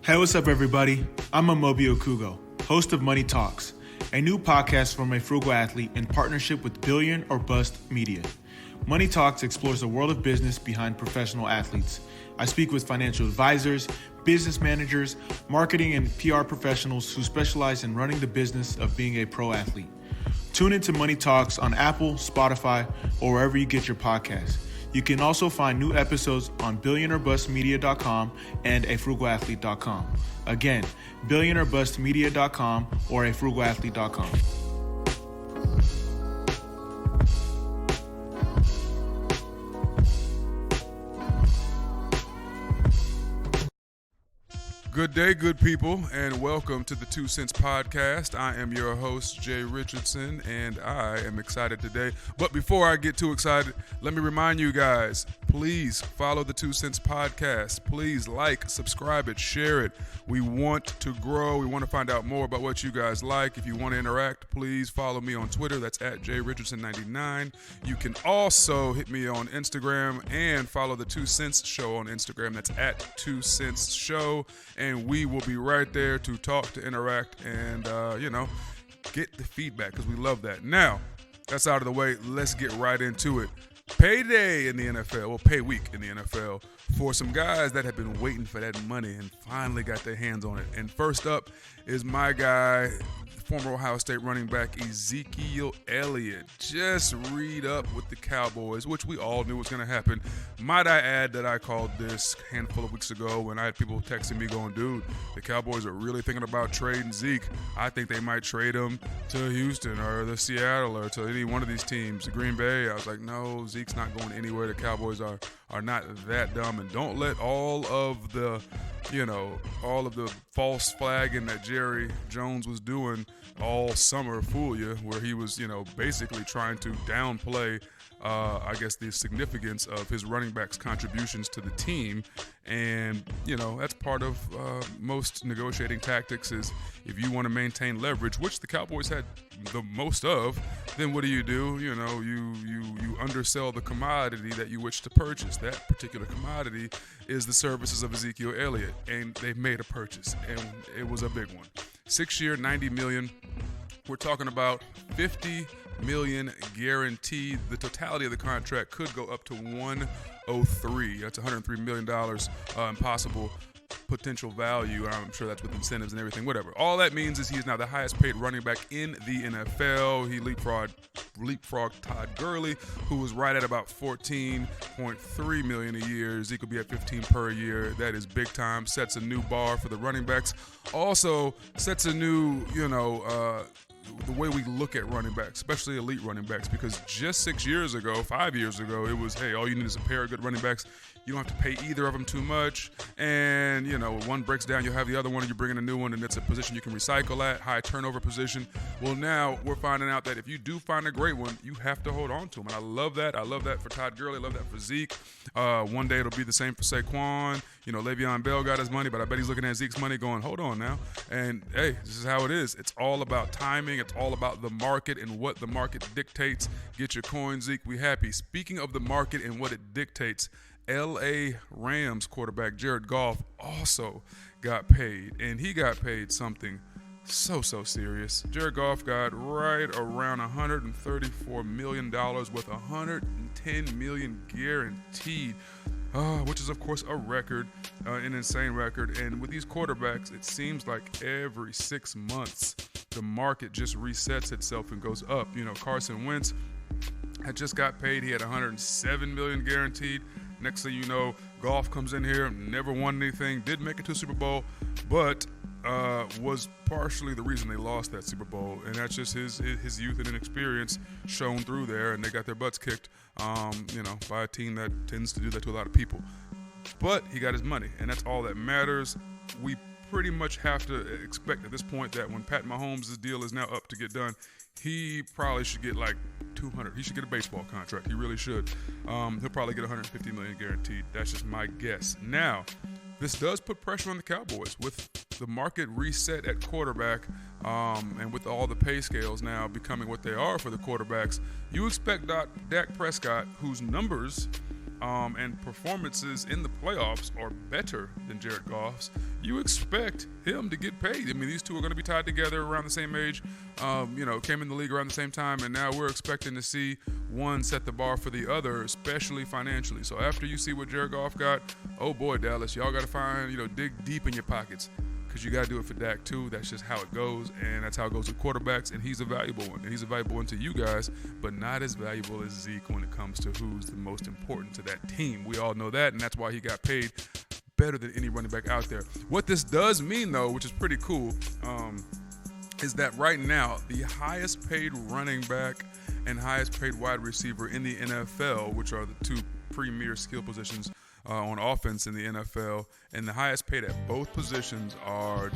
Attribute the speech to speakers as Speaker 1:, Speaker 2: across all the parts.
Speaker 1: Hey, what's up, everybody? I'm Amobi Okugo, host of Money Talks, a new podcast from a frugal athlete in partnership with Billion or Bust Media. Money Talks explores the world of business behind professional athletes. I speak with financial advisors, business managers, marketing and PR professionals who specialize in running the business of being a pro athlete. Tune into Money Talks on Apple, Spotify, or wherever you get your podcasts. You can also find new episodes on billionourbustmedia.com and afrugalathlete.com. Again, billionourbustmedia.com or afrugalathlete.com.
Speaker 2: Good day, good people, and welcome to the 2 Cents Podcast. I am your host, Jay Richardson, and I am excited today. But before I get too excited, let me remind you guys, please follow the 2 Cents Podcast. Please like, subscribe it, share it. We want to grow. We want to find out more about what you guys like. If you want to interact, please follow me on Twitter. That's at JRichardson99. You can also hit me on Instagram and follow the 2 Cents Show on Instagram. That's at 2 Cents Show. And we will be right there to talk, to interact, and, get the feedback because we love that. Now, that's out of the way. Let's get right into it. Payday in the NFL, well, pay week in the NFL for some guys that have been waiting for that money and finally got their hands on it. And first up is my guy, former Ohio State running back Ezekiel Elliott. Just read up with the Cowboys, which we all knew was going to happen. Might I add that I called this a handful of weeks ago when I had people texting me going, dude, the Cowboys are really thinking about trading Zeke. I think they might trade him to Houston or the Seattle or to any one of these teams, Green Bay. I was like, no, Zeke's not going anywhere. The Cowboys are not that dumb. And don't let all of the false flagging that Jerry Jones was doing all summer fool you, where he was, basically trying to downplay, the significance of his running back's contributions to the team. And, that's part of most negotiating tactics is if you want to maintain leverage, which the Cowboys had the most of, then what do? You undersell the commodity that you wish to purchase. That particular commodity is the services of Ezekiel Elliott, and they've made a purchase, and it was a big one. 6-year, $90 million. We're talking about $50 million guaranteed. The totality of the contract could go up to $103. That's $103 million in possible potential value. I'm sure that's with incentives and everything, whatever. All that means is he is now the highest paid running back in the NFL. He leapfrogged Todd Gurley, who was right at about $14.3 million a year. Zeke will be at $15 per year. That is big time. Sets a new bar for the running backs. Also sets a new, the way we look at running backs, especially elite running backs, because just 5 years ago, it was, hey, all you need is a pair of good running backs. You don't have to pay either of them too much. And, when one breaks down, you'll have the other one and you bring in a new one, and it's a position you can recycle at, high turnover position. Well, now we're finding out that if you do find a great one, you have to hold on to him. And I love that. I love that for Todd Gurley. I love that for Zeke. One day it'll be the same for Saquon. Le'Veon Bell got his money, but I bet he's looking at Zeke's money going, hold on now. And, hey, this is how it is. It's all about timing. It's all about the market and what the market dictates. Get your coin, Zeke. We happy. Speaking of the market and what it dictates, L.A. Rams quarterback Jared Goff also got paid, and he got paid something so serious. Jared Goff got right around $134 million with $110 million guaranteed, which is, of course, a record, an insane record. And with these quarterbacks, it seems like every 6 months the market just resets itself and goes up. Carson Wentz had just got paid. He had $107 million guaranteed. Next thing you know, Goff comes in here, never won anything, did make it to a Super Bowl, but was partially the reason they lost that Super Bowl. And that's just his youth and inexperience shown through there, and they got their butts kicked, by a team that tends to do that to a lot of people. But he got his money, and that's all that matters. We pretty much have to expect at this point that when Pat Mahomes' deal is now up to get done, he probably should get like $200. He should get a baseball contract. He really should. He'll probably get $150 million guaranteed. That's just my guess. Now, this does put pressure on the Cowboys with the market reset at quarterback, and with all the pay scales now becoming what they are for the quarterbacks. You expect Dak Prescott, whose numbers and performances in the playoffs are better than Jared Goff's, you expect him to get paid. I mean, these two are going to be tied together around the same age, came in the league around the same time, and now we're expecting to see one set the bar for the other, especially financially. So after you see what Jared Goff got, oh boy, Dallas, y'all got to find, dig deep in your pockets, because you got to do it for Dak too. That's just how it goes, and that's how it goes with quarterbacks, and he's a valuable one. And he's a valuable one to you guys, but not as valuable as Zeke when it comes to who's the most important to that team. We all know that, and that's why he got paid better than any running back out there. What this does mean, though, which is pretty cool, is that right now, the highest paid running back and highest paid wide receiver in the NFL, which are the two premier skill positions on offense in the NFL, and the highest paid at both positions are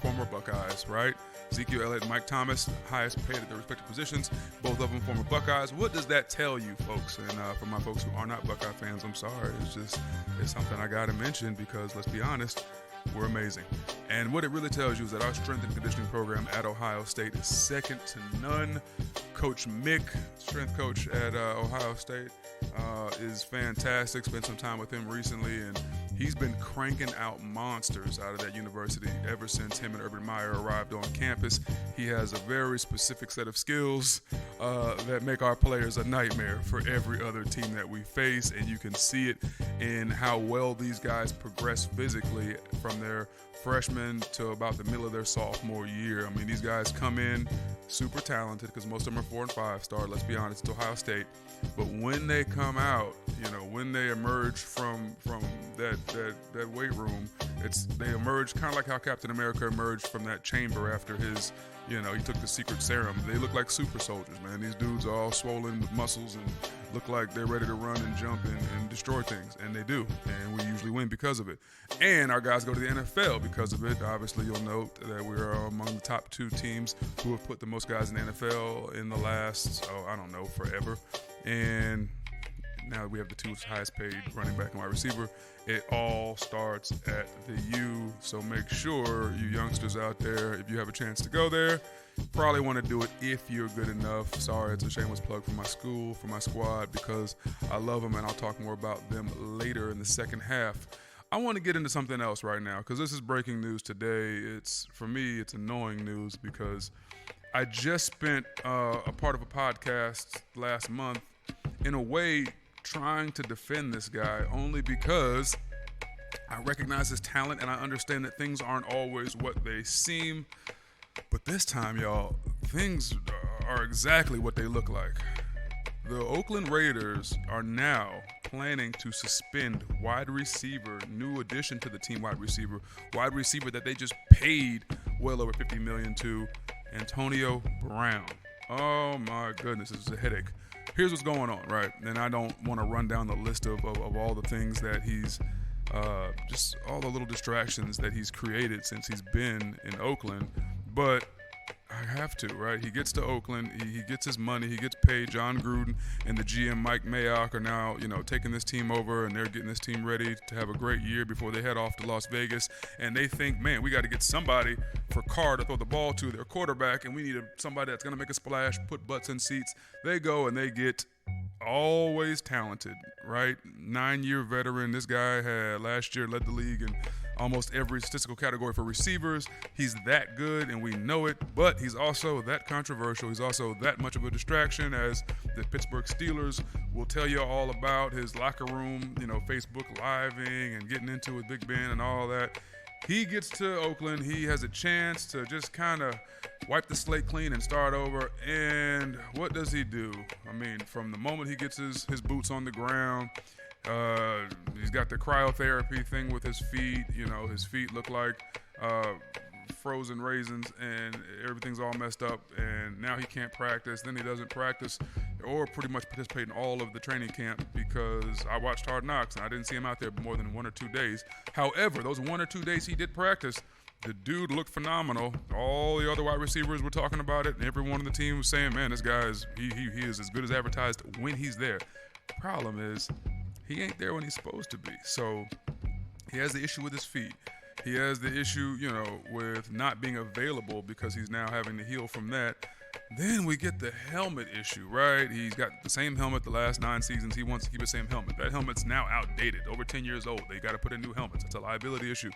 Speaker 2: former Buckeyes, right? Ezekiel Elliott and Mike Thomas, highest paid at their respective positions, both of them former Buckeyes. What does that tell you, folks? And for my folks who are not Buckeye fans, I'm sorry. It's something I got to mention because, let's be honest, we're amazing. And what it really tells you is that our strength and conditioning program at Ohio State is second to none. Coach Mick, strength coach at Ohio State, is fantastic. Spent some time with him recently, and he's been cranking out monsters out of that university ever since him and Urban Meyer arrived on campus. He has a very specific set of skills that make our players a nightmare for every other team that we face, and you can see it in how well these guys progress physically from their freshman to about the middle of their sophomore year. I mean, these guys come in super talented because most of them are 4 and 5 star. Let's be honest, it's Ohio State. But when they come out, when they emerge from that weight room, they emerge kind of like how Captain America emerged from that chamber after his, he took the secret serum. They look like super soldiers, man. These dudes are all swollen with muscles and look like they're ready to run and jump and destroy things, and they do. And we usually win because of it. And our guys go to the NFL because of it. Obviously, you'll note that we are among the top 2 teams who have put the most guys in the NFL in the last, forever. And now we have the 2 highest paid running back and wide receiver. It all starts at the U. So make sure, you youngsters out there, if you have a chance to go there, probably want to do it if you're good enough. Sorry, it's a shameless plug for my school, for my squad, because I love them, and I'll talk more about them later in the second half. I want to get into something else right now because this is breaking news today. For me, it's annoying news because I just spent a part of a podcast last month in a way trying to defend this guy only because I recognize his talent and I understand that things aren't always what they seem. But this time, y'all, things are exactly what they look like. The Oakland Raiders are now planning to suspend wide receiver, new addition to the team wide receiver that they just paid well over $50 million to, Antonio Brown. Oh my goodness, this is a headache. Here's what's going on, right? And I don't want to run down the list of all the things that he's, just all the little distractions that he's created since he's been in Oakland, but I have to, right? He gets to Oakland, he gets his money, he gets paid. John Gruden and the GM Mike Mayock are now, taking this team over, and they're getting this team ready to have a great year before they head off to Las Vegas. And they think, man, we got to get somebody for Carr to throw the ball to, their quarterback, and we need somebody that's going to make a splash, put butts in seats. They go and they get always talented, right? 9-year veteran. This guy had last year led the league in almost every statistical category for receivers. He's that good, and we know it, but he's also that controversial. He's also that much of a distraction, as the Pittsburgh Steelers will tell you all about. His locker room, Facebook living and getting into with Big Ben and all that. He gets to Oakland. He has a chance to just kind of wipe the slate clean and start over. And what does he do? I mean, from the moment he gets his boots on the ground, he's got the cryotherapy thing with his feet. His feet look like frozen raisins, and everything's all messed up. And now he can't practice. Then he doesn't practice or pretty much participate in all of the training camp because I watched Hard Knocks and I didn't see him out there more than 1 or 2 days. However, those 1 or 2 days he did practice, the dude looked phenomenal. All the other wide receivers were talking about it, and everyone on the team was saying, man, this guy is he is as good as advertised when he's there. Problem is, he ain't there when he's supposed to be. So he has the issue with his feet. He has the issue, with not being available because he's now having to heal from that. Then we get the helmet issue, right? He's got the same helmet the last 9 seasons. He wants to keep the same helmet. That helmet's now outdated, over 10 years old. They got to put in new helmets. It's a liability issue.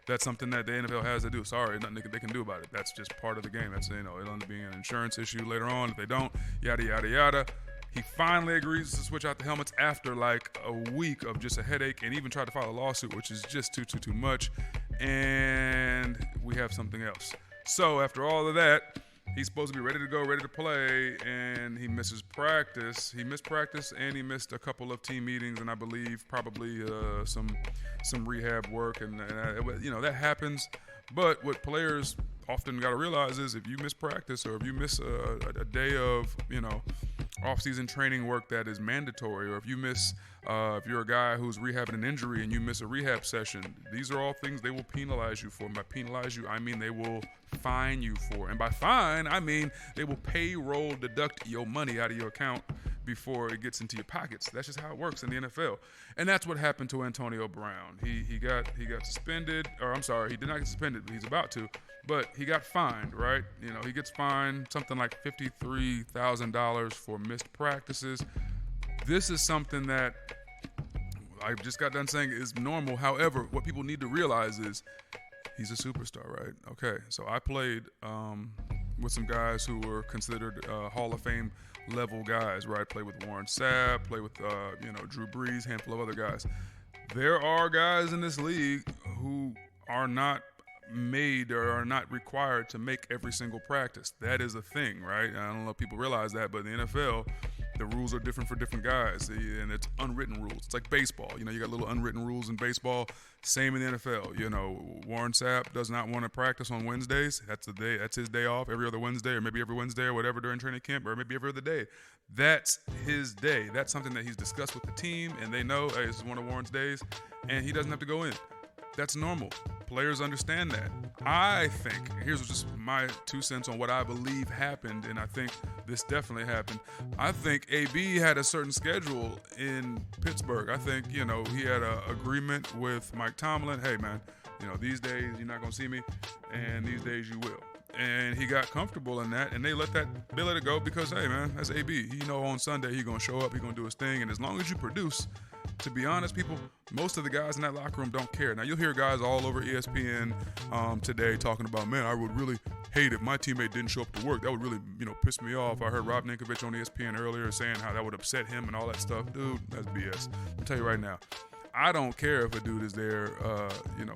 Speaker 2: That's something that the NFL has to do. Sorry, nothing they can do about it. That's just part of the game. That's, it'll end up being an insurance issue later on if they don't, yada, yada, yada. He finally agrees to switch out the helmets after like a week of just a headache and even tried to file a lawsuit, which is just too much. And we have something else. So after all of that, he's supposed to be ready to go, ready to play, and he misses practice. He missed practice, and he missed a couple of team meetings, and I believe probably some rehab work, and that happens. But what players often got to realize is if you miss practice or if you miss a day of off-season training work that is mandatory, or if you miss, if you're a guy who's rehabbing an injury and you miss a rehab session, these are all things they will penalize you for. And by penalize you, I mean they will fine you for. And by fine, I mean they will payroll deduct your money out of your account before it gets into your pockets. That's just how it works in the NFL. And that's what happened to Antonio Brown. He got suspended, or I'm sorry, he did not get suspended, but he's about to. But he got fined, right? He gets fined something like $53,000 for missed practices. This is something that I just got done saying is normal. However, what people need to realize is he's a superstar, right? Okay, so I played with some guys who were considered Hall of Fame level guys, right? Played with Warren Sapp, played with Drew Brees, handful of other guys. There are guys in this league who are not made or are not required to make every single practice. That is a thing, right? I don't know if people realize that, but in the NFL, the rules are different for different guys, and it's unwritten rules. It's like baseball. You got little unwritten rules in baseball. Same in the NFL. Warren Sapp does not want to practice on Wednesdays. That's the day. That's his day off. Every other Wednesday, or maybe every Wednesday, or whatever during training camp, or maybe every other day. That's his day. That's something that he's discussed with the team, and they know, hey, this is one of Warren's days, and he doesn't have to go in. That's normal. Players understand that. I think, here's just my 2 cents on what I believe happened, and I think this definitely happened. I think AB had a certain schedule in Pittsburgh. I think, he had an agreement with Mike Tomlin. Hey, man, these days you're not going to see me, and these days you will. And he got comfortable in that, and they let it go because, hey, man, that's AB. On Sunday he's going to show up, he's going to do his thing, and as long as you produce, to be honest, people, most of the guys in that locker room don't care. Now, you'll hear guys all over ESPN today talking about, man, I would really hate if my teammate didn't show up to work. That would really, piss me off. I heard Rob Ninkovich on ESPN earlier saying how that would upset him and all that stuff. Dude, that's BS. I'll tell you right now. I don't care if a dude is there,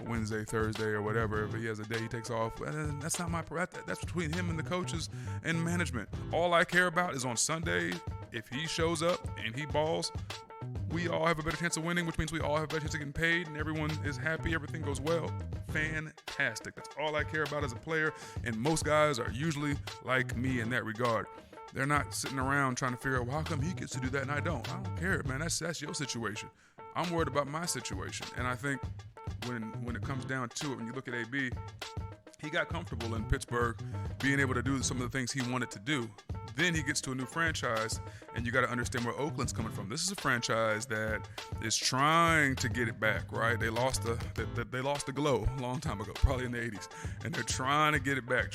Speaker 2: Wednesday, Thursday, or whatever. If he has a day he takes off, that's not my. That's between him and the coaches and management. All I care about is on Sunday, if he shows up and he balls, we all have a better chance of winning, which means we all have a better chance of getting paid, and everyone is happy, everything goes well. Fantastic. That's all I care about as a player, and most guys are usually like me in that regard. They're not sitting around trying to figure out, well, how come he gets to do that and I don't? I don't care, man. That's your situation. I'm worried about my situation. And I think when it comes down to it, when you look at AB, he got comfortable in Pittsburgh being able to do some of the things he wanted to do. Then he gets to a new franchise, and you got to understand where Oakland's coming from. This is a franchise that is trying to get it back, right? They lost the glow a long time ago, probably in the 80s, and they're trying to get it back,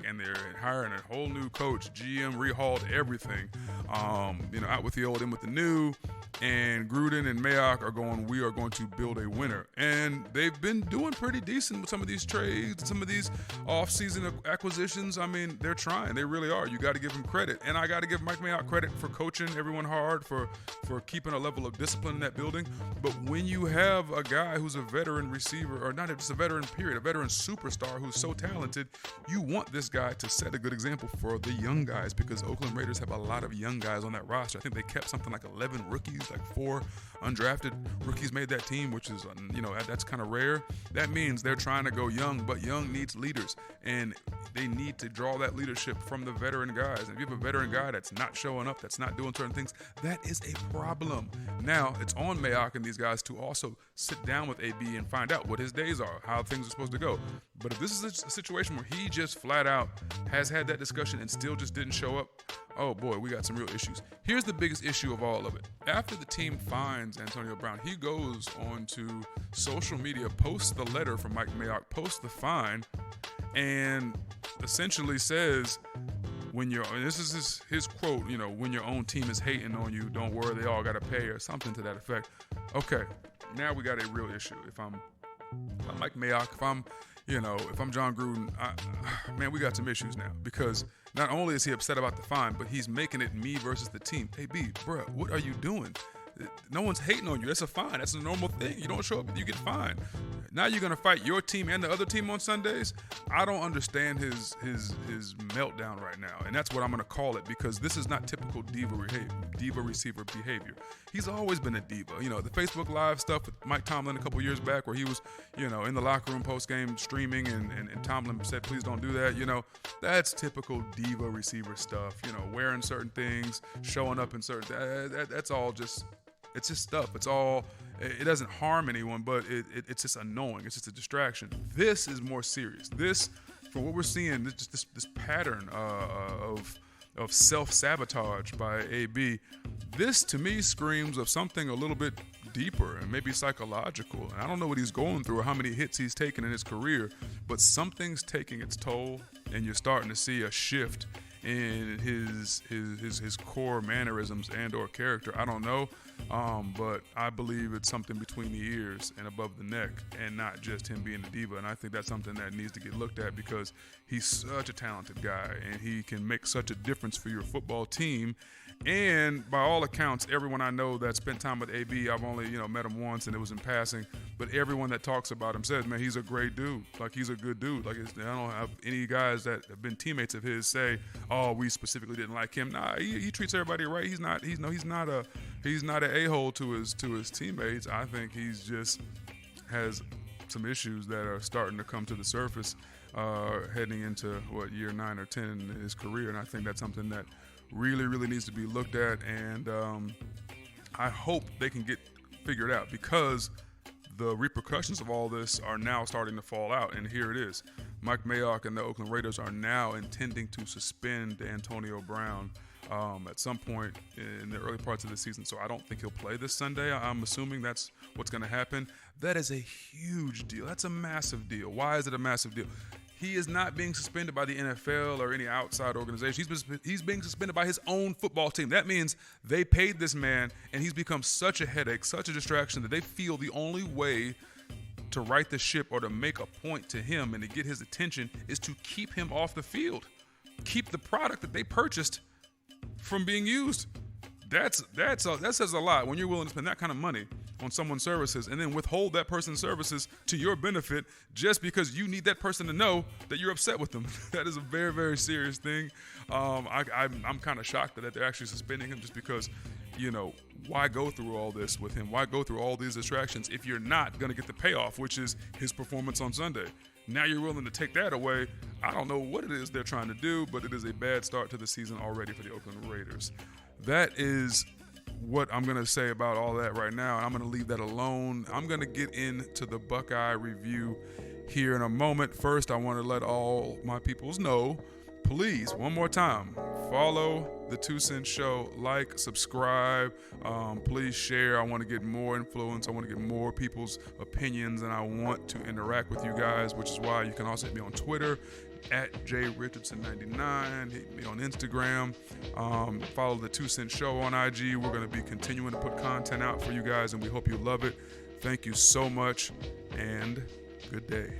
Speaker 2: and they're hiring a whole new coach. GM rehauled everything, out with the old, in with the new, and Gruden and Mayock are going, we are going to build a winner. And they've been doing pretty decent with some of these trades, some of these off-season acquisitions. I mean, they're trying. They really are. You got to give him credit. And I got to give Mike Mayock credit for coaching everyone hard, for keeping a level of discipline in that building. But when you have a guy who's a veteran receiver, or not just a veteran period, a veteran superstar who's so talented, you want this guy to set a good example for the young guys, because Oakland Raiders have a lot of young guys on that roster. I think they kept something like 11 rookies, like 4 undrafted rookies made that team, which is, that's kind of rare. That means they're trying to go young, but young needs leaders, and they need to draw that leadership from the veteran guys. And if you have a veteran guy that's not showing up, that's not doing certain things, that is a problem. Now, it's on Mayock and these guys to also sit down with AB and find out what his days are, how things are supposed to go. But if this is a situation where he just flat out has had that discussion and still just didn't show up, oh boy, we got some real issues. Here's the biggest issue of all of it. After the team finds Antonio Brown, he goes on to social media, posts the letter from Mike Mayock, posts the fine, and essentially says, this is his quote, when your own team is hating on you, don't worry, they all got to pay, or something to that effect. Okay, now we got a real issue. If I'm Mike Mayock, if I'm John Gruden, man, we got some issues now, because not only is he upset about the fine, but he's making it me versus the team. Hey, B, bro, what are you doing? No one's hating on you. That's a fine. That's a normal thing. You don't show up, you get fined. Now you're gonna fight your team and the other team on Sundays. I don't understand his meltdown right now, and that's what I'm gonna call it, because this is not typical diva receiver behavior. He's always been a diva. The Facebook Live stuff with Mike Tomlin a couple years back, where he was, in the locker room post game streaming, and Tomlin said, "Please don't do that." That's typical diva receiver stuff. Wearing certain things, showing up in certain. That's all just. It's just stuff. It doesn't harm anyone, but it's just annoying. It's just a distraction. This is more serious. This, from what we're seeing, this pattern of self-sabotage by AB, this to me screams of something a little bit deeper and maybe psychological. And I don't know what he's going through or how many hits he's taken in his career, but something's taking its toll, and you're starting to see a shift in his core mannerisms and or character. I don't know, but I believe it's something between the ears and above the neck, and not just him being a diva. And I think that's something that needs to get looked at, because he's such a talented guy, and he can make such a difference for your football team. And by all accounts, everyone I know that spent time with AB, I've only met him once, and it was in passing, but everyone that talks about him says, man, he's a great dude. Like, he's a good dude. Like, I don't have any guys that have been teammates of his say, oh, we specifically didn't like him. Nah, he treats everybody right. He's not an a-hole to his teammates. I think he's just has some issues that are starting to come to the surface, heading into year 9 or 10 in his career, and I think that's something that really, really needs to be looked at, and I hope they can get figured out, because the repercussions of all this are now starting to fall out, and here it is. Mike Mayock and the Oakland Raiders are now intending to suspend Antonio Brown at some point in the early parts of the season, so I don't think he'll play this Sunday. I'm assuming that's what's going to happen. That is a huge deal. That's a massive deal. Why is it a massive deal? He is not being suspended by the NFL or any outside organization. He's being suspended by his own football team. That means they paid this man, and he's become such a headache, such a distraction, that they feel the only way to right the ship or to make a point to him and to get his attention is to keep him off the field, keep the product that they purchased from being used. That says a lot when you're willing to spend that kind of money on someone's services and then withhold that person's services to your benefit just because you need that person to know that you're upset with them. That is a very, very serious thing. I'm kind of shocked that they're actually suspending him, just because, why go through all this with him? Why go through all these distractions if you're not going to get the payoff, which is his performance on Sunday? Now you're willing to take that away. I don't know what it is they're trying to do, but it is a bad start to the season already for the Oakland Raiders. That is what I'm going to say about all that right now, and I'm going to leave that alone. I'm going to get into the Buckeye review here in a moment. First, I want to let all my peoples know, please, one more time, follow the 2 Cent Show, like, subscribe, please share. I want to get more influence. I want to get more people's opinions, and I want to interact with you guys, which is why you can also hit me on Twitter at jrichardson99. Hit me on Instagram. Follow the 2 Cent Show on IG. We're going to be continuing to put content out for you guys, and we hope you love it. Thank you so much, and good day.